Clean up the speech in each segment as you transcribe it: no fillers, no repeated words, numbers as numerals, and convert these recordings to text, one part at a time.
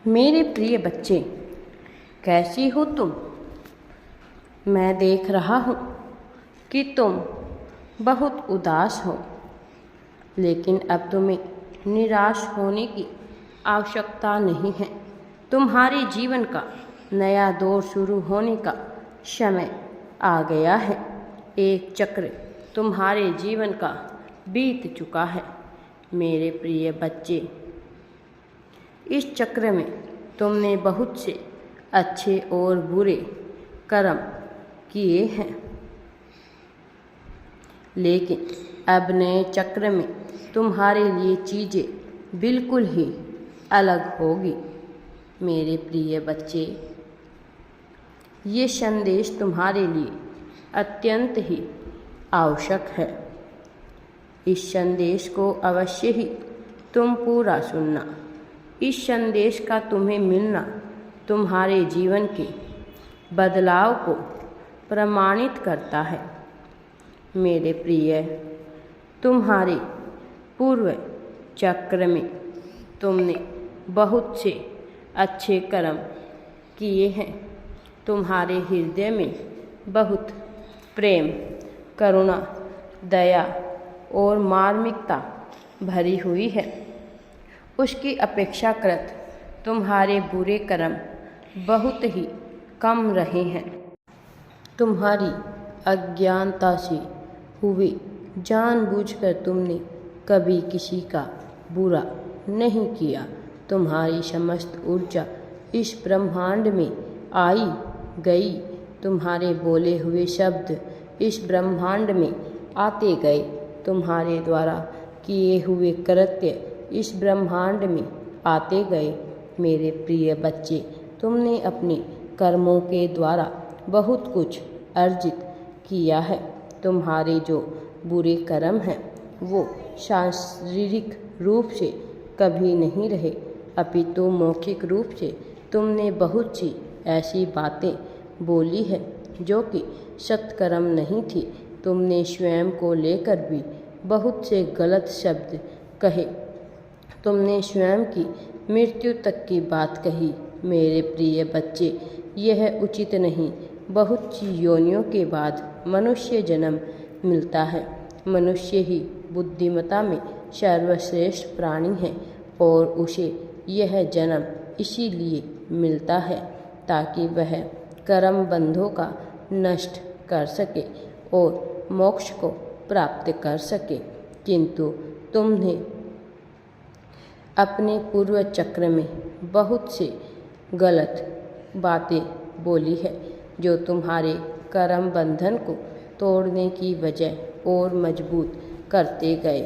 मेरे प्रिय बच्चे, कैसी हो तुम? मैं देख रहा हूँ कि तुम बहुत उदास हो, लेकिन अब तुम्हें निराश होने की आवश्यकता नहीं है। तुम्हारे जीवन का नया दौर शुरू होने का समय आ गया है। एक चक्र तुम्हारे जीवन का बीत चुका है। मेरे प्रिय बच्चे, इस चक्र में तुमने बहुत से अच्छे और बुरे कर्म किए हैं, लेकिन अब नए चक्र में तुम्हारे लिए चीज़ें बिल्कुल ही अलग होगी। मेरे प्रिय बच्चे, ये संदेश तुम्हारे लिए अत्यंत ही आवश्यक है। इस संदेश को अवश्य ही तुम पूरा सुनना। इस संदेश का तुम्हें मिलना तुम्हारे जीवन के बदलाव को प्रमाणित करता है। मेरे प्रिय, तुम्हारे पूर्व चक्र में तुमने बहुत से अच्छे कर्म किए हैं। तुम्हारे हृदय में बहुत प्रेम, करुणा, दया और मार्मिकता भरी हुई है। उसकी अपेक्षाकृत तुम्हारे बुरे कर्म बहुत ही कम रहे हैं। तुम्हारी अज्ञानता से हुए जानबूझकर तुमने कभी किसी का बुरा नहीं किया। तुम्हारी समस्त ऊर्जा इस ब्रह्मांड में आई गई। तुम्हारे बोले हुए शब्द इस ब्रह्मांड में आते गए। तुम्हारे द्वारा किए हुए कृत्य इस ब्रह्मांड में आते गए। मेरे प्रिय बच्चे, तुमने अपने कर्मों के द्वारा बहुत कुछ अर्जित किया है। तुम्हारे जो बुरे कर्म हैं वो शारीरिक रूप से कभी नहीं रहे, अपितु मौखिक रूप से तुमने बहुत सी ऐसी बातें बोली है जो कि सत्कर्म नहीं थी। तुमने स्वयं को लेकर भी बहुत से गलत शब्द कहे। तुमने स्वयं की मृत्यु तक की बात कही। मेरे प्रिय बच्चे, यह उचित नहीं। बहुत सी योनियों के बाद मनुष्य जन्म मिलता है। मनुष्य ही बुद्धिमत्ता में सर्वश्रेष्ठ प्राणी है और उसे यह जन्म इसीलिए मिलता है ताकि वह कर्म बंधों का नष्ट कर सके और मोक्ष को प्राप्त कर सके। किंतु तुमने अपने पूर्व चक्र में बहुत से गलत बातें बोली है जो तुम्हारे कर्म बंधन को तोड़ने की वजह और मजबूत करते गए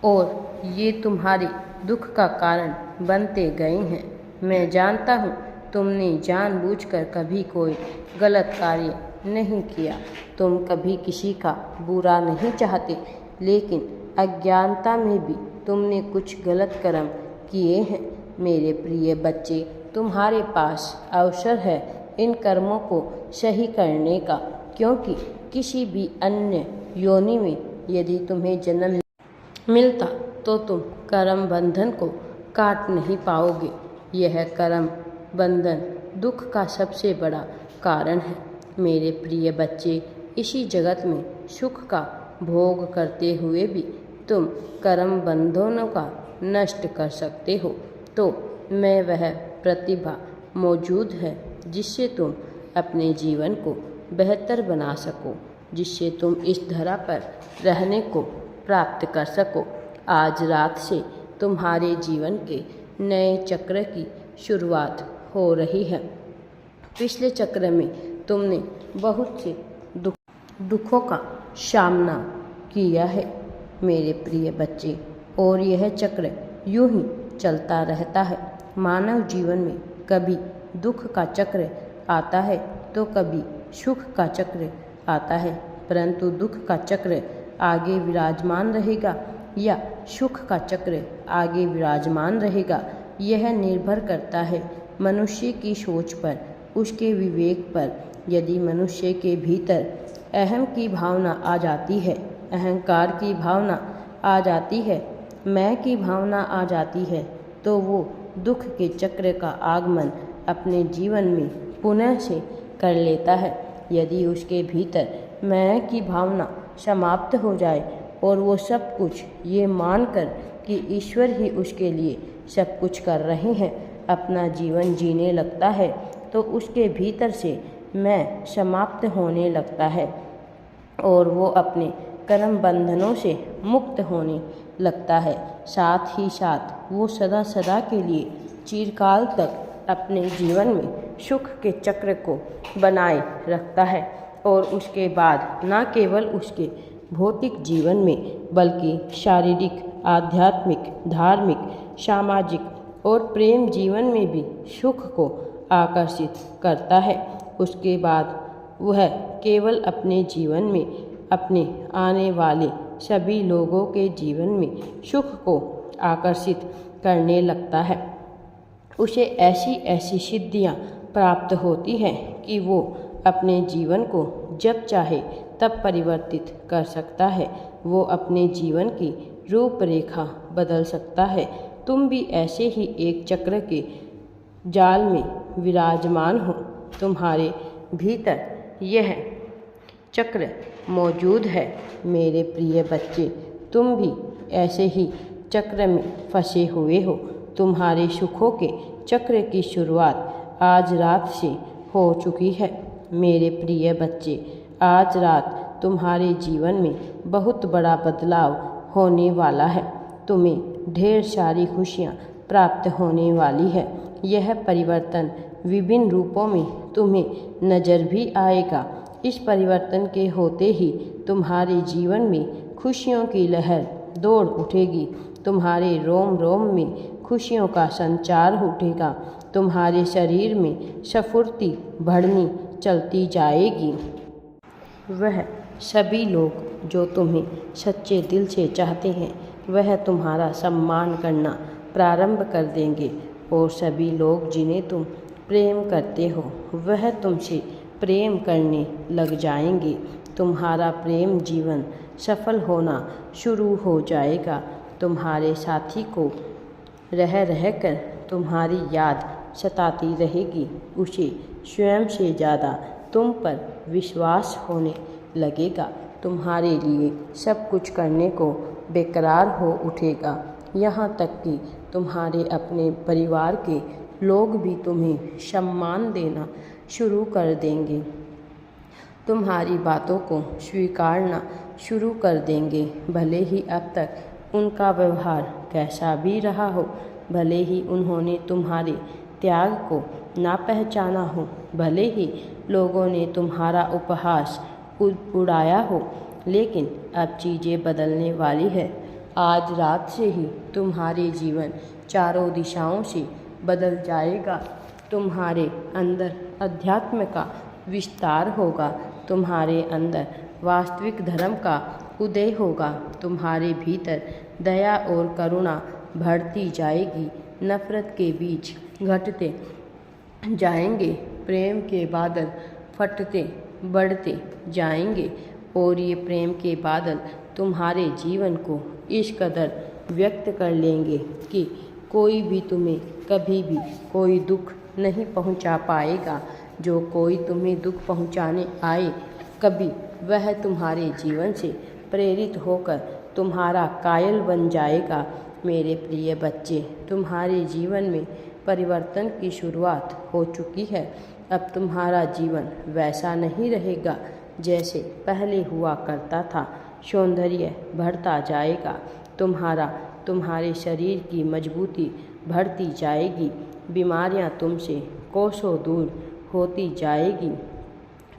और ये तुम्हारे दुख का कारण बनते गए हैं। मैं जानता हूँ तुमने जानबूझकर कभी कोई गलत कार्य नहीं किया। तुम कभी किसी का बुरा नहीं चाहते, लेकिन अज्ञानता में भी तुमने कुछ गलत कर्म किए हैं। मेरे प्रिय बच्चे, तुम्हारे पास अवसर है इन कर्मों को सही करने का, क्योंकि किसी भी अन्य योनि में यदि तुम्हें जन्म मिलता तो तुम कर्म बंधन को काट नहीं पाओगे। यह कर्म बंधन दुख का सबसे बड़ा कारण है। मेरे प्रिय बच्चे, इसी जगत में सुख का भोग करते हुए भी तुम कर्म बंधनों का नष्ट कर सकते हो। तो मैं वह प्रतिभा मौजूद है जिससे तुम अपने जीवन को बेहतर बना सको, जिससे तुम इस धरा पर रहने को प्राप्त कर सको। आज रात से तुम्हारे जीवन के नए चक्र की शुरुआत हो रही है। पिछले चक्र में तुमने बहुत से दुखों का सामना किया है मेरे प्रिय बच्चे, और यह चक्र यूं ही चलता रहता है। मानव जीवन में कभी दुख का चक्र आता है तो कभी सुख का चक्र आता है, परंतु दुख का चक्र आगे विराजमान रहेगा या सुख का चक्र आगे विराजमान रहेगा, यह निर्भर करता है मनुष्य की सोच पर, उसके विवेक पर। यदि मनुष्य के भीतर अहम की भावना आ जाती है, अहंकार की भावना आ जाती है, मैं की भावना आ जाती है, तो वो दुख के चक्र का आगमन अपने जीवन में पुनः से कर लेता है। यदि उसके भीतर मैं की भावना समाप्त हो जाए और वो सब कुछ ये मानकर कि ईश्वर ही उसके लिए सब कुछ कर रहे हैं अपना जीवन जीने लगता है, तो उसके भीतर से मैं समाप्त होने लगता है और वो अपने कर्म बंधनों से मुक्त होने लगता है। साथ ही साथ वो सदा सदा के लिए चिरकाल तक अपने जीवन में सुख के चक्र को बनाए रखता है और उसके बाद न केवल उसके भौतिक जीवन में बल्कि शारीरिक, आध्यात्मिक, धार्मिक, सामाजिक और प्रेम जीवन में भी सुख को आकर्षित करता है। उसके बाद वह केवल अपने जीवन में अपने आने वाले सभी लोगों के जीवन में सुख को आकर्षित करने लगता है। उसे ऐसी ऐसी सिद्धियां प्राप्त होती हैं कि वो अपने जीवन को जब चाहे तब परिवर्तित कर सकता है। वो अपने जीवन की रूपरेखा बदल सकता है। तुम भी ऐसे ही एक चक्र के जाल में विराजमान हो। तुम्हारे भीतर यह चक्र मौजूद है मेरे प्रिय बच्चे। तुम भी ऐसे ही चक्र में फंसे हुए हो। तुम्हारे सुखों के चक्र की शुरुआत आज रात से हो चुकी है मेरे प्रिय बच्चे। आज रात तुम्हारे जीवन में बहुत बड़ा बदलाव होने वाला है। तुम्हें ढेर सारी खुशियाँ प्राप्त होने वाली है। यह परिवर्तन विभिन्न रूपों में तुम्हें नज़र भी आएगा। इस परिवर्तन के होते ही तुम्हारे जीवन में खुशियों की लहर दौड़ उठेगी। तुम्हारे रोम रोम में खुशियों का संचार उठेगा। तुम्हारे शरीर में स्फूर्ति बढ़नी चलती जाएगी। वह सभी लोग जो तुम्हें सच्चे दिल से चाहते हैं वह तुम्हारा सम्मान करना प्रारंभ कर देंगे और सभी लोग जिन्हें तुम प्रेम करते हो वह तुमसे प्रेम करने लग जाएंगे। तुम्हारा प्रेम जीवन सफल होना शुरू हो जाएगा। तुम्हारे साथी को रह रहकर तुम्हारी याद सताती रहेगी। उसे स्वयं से ज़्यादा तुम पर विश्वास होने लगेगा। तुम्हारे लिए सब कुछ करने को बेकरार हो उठेगा। यहाँ तक कि तुम्हारे अपने परिवार के लोग भी तुम्हें सम्मान देना शुरू कर देंगे। तुम्हारी बातों को स्वीकारना शुरू कर देंगे। भले ही अब तक उनका व्यवहार कैसा भी रहा हो, भले ही उन्होंने तुम्हारे त्याग को ना पहचाना हो, भले ही लोगों ने तुम्हारा उपहास उड़ाया हो, लेकिन अब चीज़ें बदलने वाली है। आज रात से ही तुम्हारे जीवन चारों दिशाओं से बदल जाएगा। तुम्हारे अंदर अध्यात्म का विस्तार होगा। तुम्हारे अंदर वास्तविक धर्म का उदय होगा। तुम्हारे भीतर दया और करुणा बढ़ती जाएगी। नफरत के बीज घटते जाएंगे। प्रेम के बादल फटते बढ़ते जाएंगे और ये प्रेम के बादल तुम्हारे जीवन को इस कदर व्यक्त कर लेंगे कि कोई भी तुम्हें कभी भी कोई दुख नहीं पहुंचा पाएगा। जो कोई तुम्हें दुख पहुंचाने आए कभी वह तुम्हारे जीवन से प्रेरित होकर तुम्हारा कायल बन जाएगा। मेरे प्रिय बच्चे, तुम्हारे जीवन में परिवर्तन की शुरुआत हो चुकी है। अब तुम्हारा जीवन वैसा नहीं रहेगा जैसे पहले हुआ करता था। सौंदर्य बढ़ता जाएगा। तुम्हारे शरीर की मजबूती बढ़ती जाएगी। बीमारियां तुमसे कोसों दूर होती जाएगी।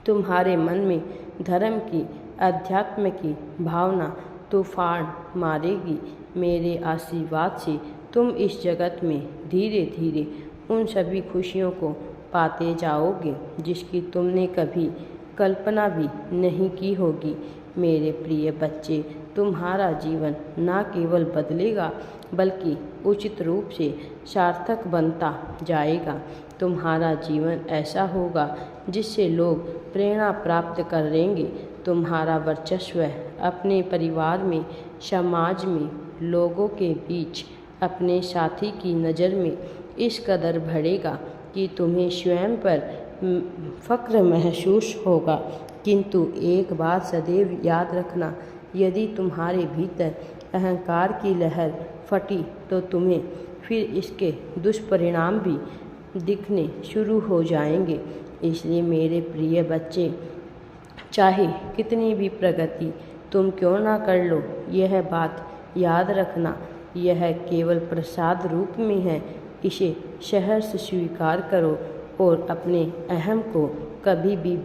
तुम्हारे मन में धर्म की, अध्यात्म की भावना तूफान मारेगी। मेरे आशीर्वाद से तुम इस जगत में धीरे धीरे उन सभी खुशियों को पाते जाओगे जिसकी तुमने कभी कल्पना भी नहीं की होगी। मेरे प्रिय बच्चे, तुम्हारा जीवन न केवल बदलेगा बल्कि उचित रूप से सार्थक बनता जाएगा। तुम्हारा जीवन ऐसा होगा जिससे लोग प्रेरणा प्राप्त करेंगे। तुम्हारा वर्चस्व अपने परिवार में, समाज में, लोगों के बीच अपने साथी की नज़र में इस कदर बढ़ेगा कि तुम्हें स्वयं पर फ़क्र महसूस होगा। किंतु एक बात सदैव याद रखना, यदि तुम्हारे भीतर अहंकार की लहर फटी तो तुम्हें फिर इसके दुष्परिणाम भी दिखने शुरू हो जाएंगे। इसलिए मेरे प्रिय बच्चे, चाहे कितनी भी प्रगति तुम क्यों ना कर लो, यह बात याद रखना, यह केवल प्रसाद रूप में है। इसे सहर्ष स्वीकार करो और अपने अहम को कभी भी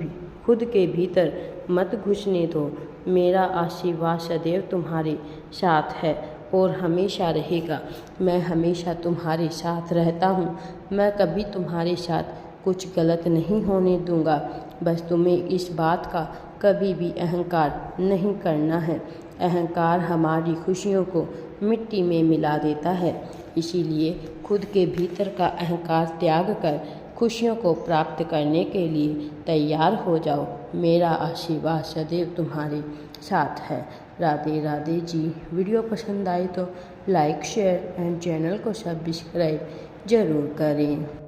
खुद के भीतर मत घुसने दो। मेरा आशीर्वाद सदैव तुम्हारे साथ है और हमेशा रहेगा। मैं हमेशा तुम्हारे साथ रहता हूँ। मैं कभी तुम्हारे साथ कुछ गलत नहीं होने दूंगा। बस तुम्हें इस बात का कभी भी अहंकार नहीं करना है। अहंकार हमारी खुशियों को मिट्टी में मिला देता है। इसीलिए खुद के भीतर का अहंकार त्याग कर खुशियों को प्राप्त करने के लिए तैयार हो जाओ। मेरा आशीर्वाद सदैव तुम्हारे साथ है। राधे राधे जी। वीडियो पसंद आए तो लाइक, शेयर एंड चैनल को सब्सक्राइब ज़रूर करें।